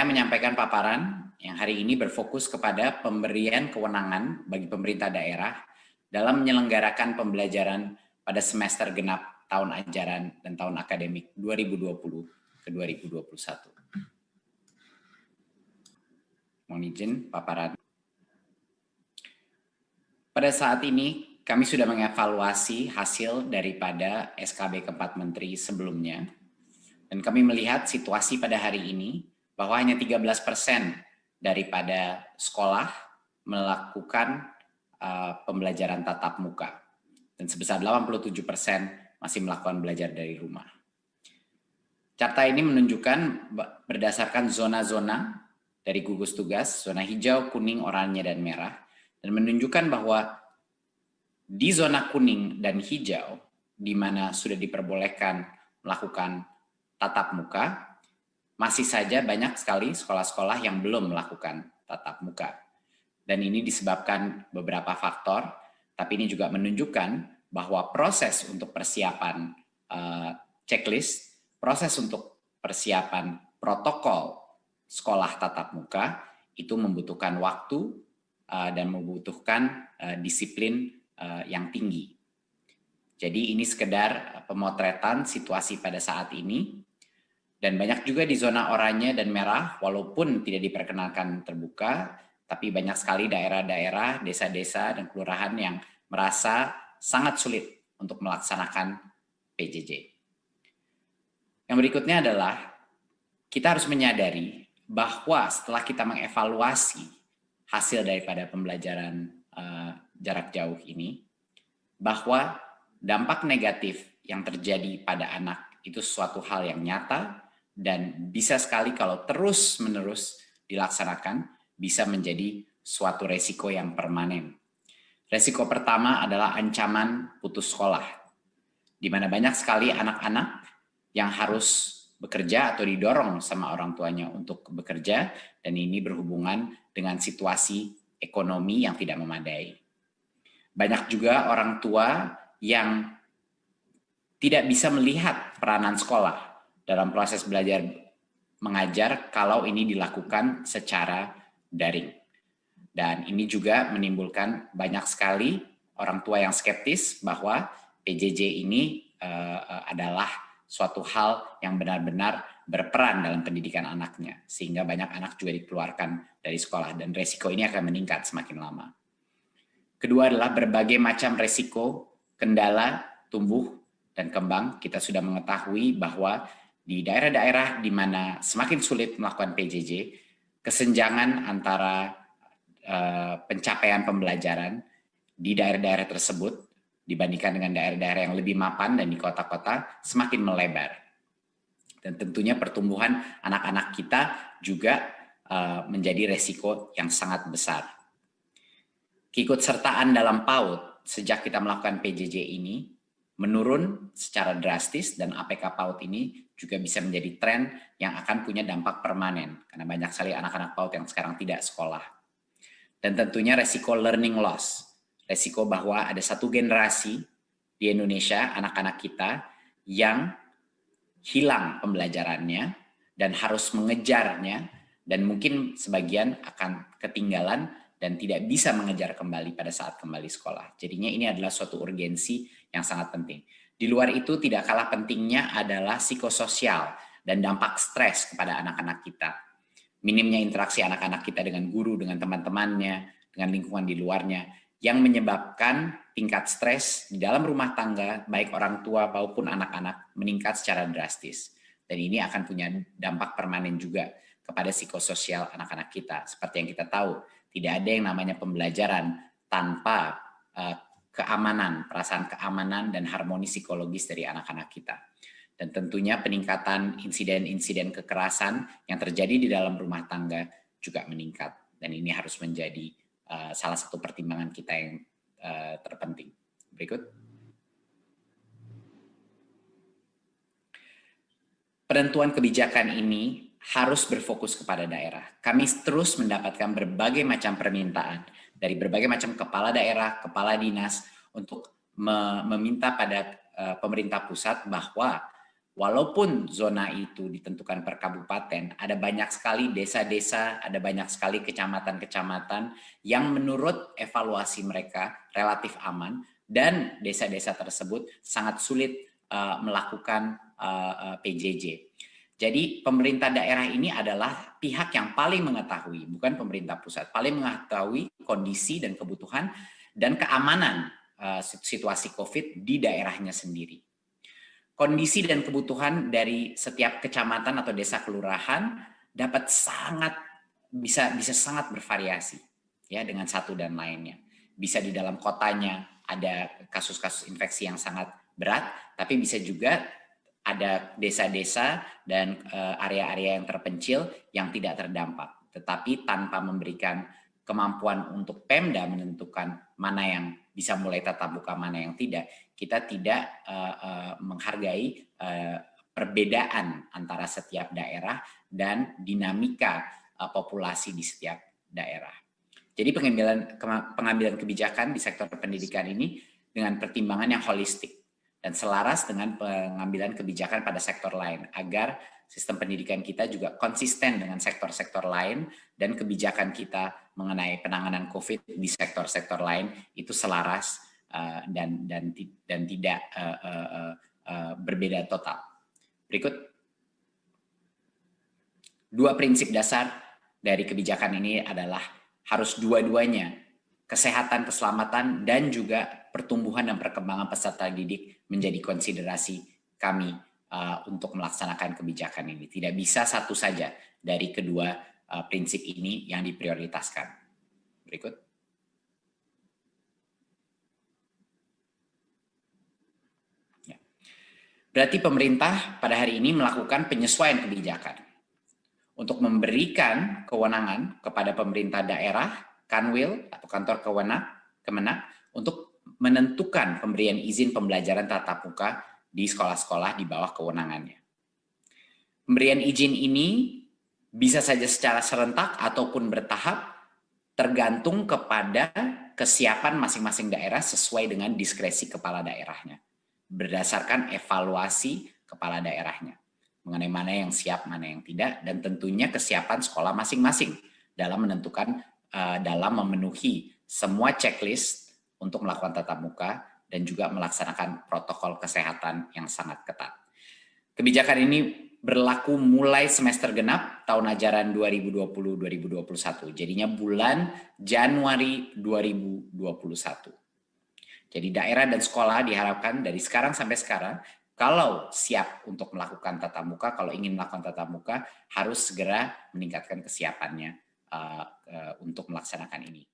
Saya menyampaikan paparan yang hari ini berfokus kepada pemberian kewenangan bagi pemerintah daerah dalam menyelenggarakan pembelajaran pada semester genap tahun ajaran dan tahun akademik 2020 ke 2021. Mohon izin paparan. Pada saat ini kami sudah mengevaluasi hasil daripada SKB keempat menteri sebelumnya dan kami melihat situasi pada hari ini bahwa hanya 13% daripada sekolah melakukan pembelajaran tatap muka dan sebesar 87% masih melakukan belajar dari rumah. Carta ini menunjukkan berdasarkan zona-zona dari gugus tugas, zona hijau, kuning, oranye, dan merah, dan menunjukkan bahwa di zona kuning dan hijau, di mana sudah diperbolehkan melakukan tatap muka, masih saja banyak sekali sekolah-sekolah yang belum melakukan tatap muka. Dan ini disebabkan beberapa faktor, tapi ini juga menunjukkan bahwa proses untuk persiapan checklist, proses untuk persiapan protokol sekolah tatap muka, itu membutuhkan waktu dan membutuhkan disiplin yang tinggi. Jadi ini sekedar pemotretan situasi pada saat ini. Dan banyak juga di zona oranye dan merah, walaupun tidak diperkenalkan terbuka, tapi banyak sekali daerah-daerah, desa-desa, dan kelurahan yang merasa sangat sulit untuk melaksanakan PJJ. Yang berikutnya adalah, kita harus menyadari bahwa setelah kita mengevaluasi hasil daripada pembelajaran jarak jauh ini, bahwa dampak negatif yang terjadi pada anak itu suatu hal yang nyata, dan bisa sekali kalau terus-menerus dilaksanakan bisa menjadi suatu resiko yang permanen. Resiko pertama adalah ancaman putus sekolah, di mana banyak sekali anak-anak yang harus bekerja atau didorong sama orang tuanya untuk bekerja, dan ini berhubungan dengan situasi ekonomi yang tidak memadai. Banyak juga orang tua yang tidak bisa melihat peranan sekolah dalam proses belajar mengajar kalau ini dilakukan secara daring. Dan ini juga menimbulkan banyak sekali orang tua yang skeptis bahwa PJJ ini adalah suatu hal yang benar-benar berperan dalam pendidikan anaknya, sehingga banyak anak juga dikeluarkan dari sekolah, dan resiko ini akan meningkat semakin lama. Kedua adalah berbagai macam resiko, kendala, tumbuh, dan kembang. Kita sudah mengetahui bahwa di daerah-daerah di mana semakin sulit melakukan PJJ, kesenjangan antara pencapaian pembelajaran di daerah-daerah tersebut dibandingkan dengan daerah-daerah yang lebih mapan dan di kota-kota semakin melebar. Dan tentunya pertumbuhan anak-anak kita juga menjadi resiko yang sangat besar. Keikutsertaan dalam PAUD sejak kita melakukan PJJ ini menurun secara drastis, dan APK PAUD ini juga bisa menjadi tren yang akan punya dampak permanen karena banyak sekali anak-anak PAUD yang sekarang tidak sekolah. Dan tentunya resiko learning loss, resiko bahwa ada satu generasi di Indonesia, anak-anak kita yang hilang pembelajarannya dan harus mengejarnya, dan mungkin sebagian akan ketinggalan dan tidak bisa mengejar kembali pada saat kembali sekolah. Jadinya ini adalah suatu urgensi yang sangat penting. Di luar itu tidak kalah pentingnya adalah psikososial dan dampak stres kepada anak-anak kita. Minimnya interaksi anak-anak kita dengan guru, dengan teman-temannya, dengan lingkungan di luarnya, yang menyebabkan tingkat stres di dalam rumah tangga, baik orang tua maupun anak-anak, meningkat secara drastis. Dan ini akan punya dampak permanen juga kepada psikososial anak-anak kita. Seperti yang kita tahu, tidak ada yang namanya pembelajaran tanpa keamanan, perasaan keamanan dan harmoni psikologis dari anak-anak kita. Dan tentunya peningkatan insiden-insiden kekerasan yang terjadi di dalam rumah tangga juga meningkat. Dan ini harus menjadi salah satu pertimbangan kita yang terpenting. Berikut. Penentuan kebijakan ini harus berfokus kepada daerah. Kami terus mendapatkan berbagai macam permintaan dari berbagai macam kepala daerah, kepala dinas untuk meminta pada pemerintah pusat bahwa walaupun zona itu ditentukan per kabupaten, ada banyak sekali desa-desa, ada banyak sekali kecamatan-kecamatan yang menurut evaluasi mereka relatif aman, dan desa-desa tersebut sangat sulit melakukan PJJ. Jadi pemerintah daerah ini adalah pihak yang paling mengetahui, bukan pemerintah pusat, paling mengetahui kondisi dan kebutuhan dan keamanan situasi COVID di daerahnya sendiri. Kondisi dan kebutuhan dari setiap kecamatan atau desa kelurahan dapat bisa sangat bervariasi ya dengan satu dan lainnya. Bisa di dalam kotanya ada kasus-kasus infeksi yang sangat berat, tapi bisa juga ada desa-desa dan area-area yang terpencil yang tidak terdampak, tetapi tanpa memberikan kemampuan untuk Pemda menentukan mana yang bisa mulai tatap muka, mana yang tidak, kita tidak menghargai perbedaan antara setiap daerah dan dinamika populasi di setiap daerah. Jadi pengambilan kebijakan di sektor pendidikan ini dengan pertimbangan yang holistik dan selaras dengan pengambilan kebijakan pada sektor lain, agar sistem pendidikan kita juga konsisten dengan sektor-sektor lain dan kebijakan kita mengenai penanganan COVID di sektor-sektor lain itu selaras dan tidak berbeda total. Berikut 2 prinsip dasar dari kebijakan ini adalah harus dua-duanya, kesehatan, keselamatan, dan juga pertumbuhan dan perkembangan peserta didik menjadi konsiderasi kami untuk melaksanakan kebijakan ini. Tidak bisa satu saja dari kedua prinsip ini yang diprioritaskan. Berikut. Ya. Berarti pemerintah pada hari ini melakukan penyesuaian kebijakan untuk memberikan kewenangan kepada pemerintah daerah, Kanwil atau kantor Kemenak untuk menentukan pemberian izin pembelajaran tatap muka di sekolah-sekolah di bawah kewenangannya. Pemberian izin ini bisa saja secara serentak ataupun bertahap, tergantung kepada kesiapan masing-masing daerah sesuai dengan diskresi kepala daerahnya, berdasarkan evaluasi kepala daerahnya, mengenai mana yang siap, mana yang tidak, dan tentunya kesiapan sekolah masing-masing dalam menentukan, dalam memenuhi semua checklist untuk melakukan tatap muka dan juga melaksanakan protokol kesehatan yang sangat ketat. Kebijakan ini berlaku mulai semester genap tahun ajaran 2020-2021, jadinya bulan Januari 2021. Jadi daerah dan sekolah diharapkan dari sekarang sampai sekarang, kalau siap untuk melakukan tatap muka, kalau ingin melakukan tatap muka, harus segera meningkatkan kesiapannya untuk melaksanakan ini.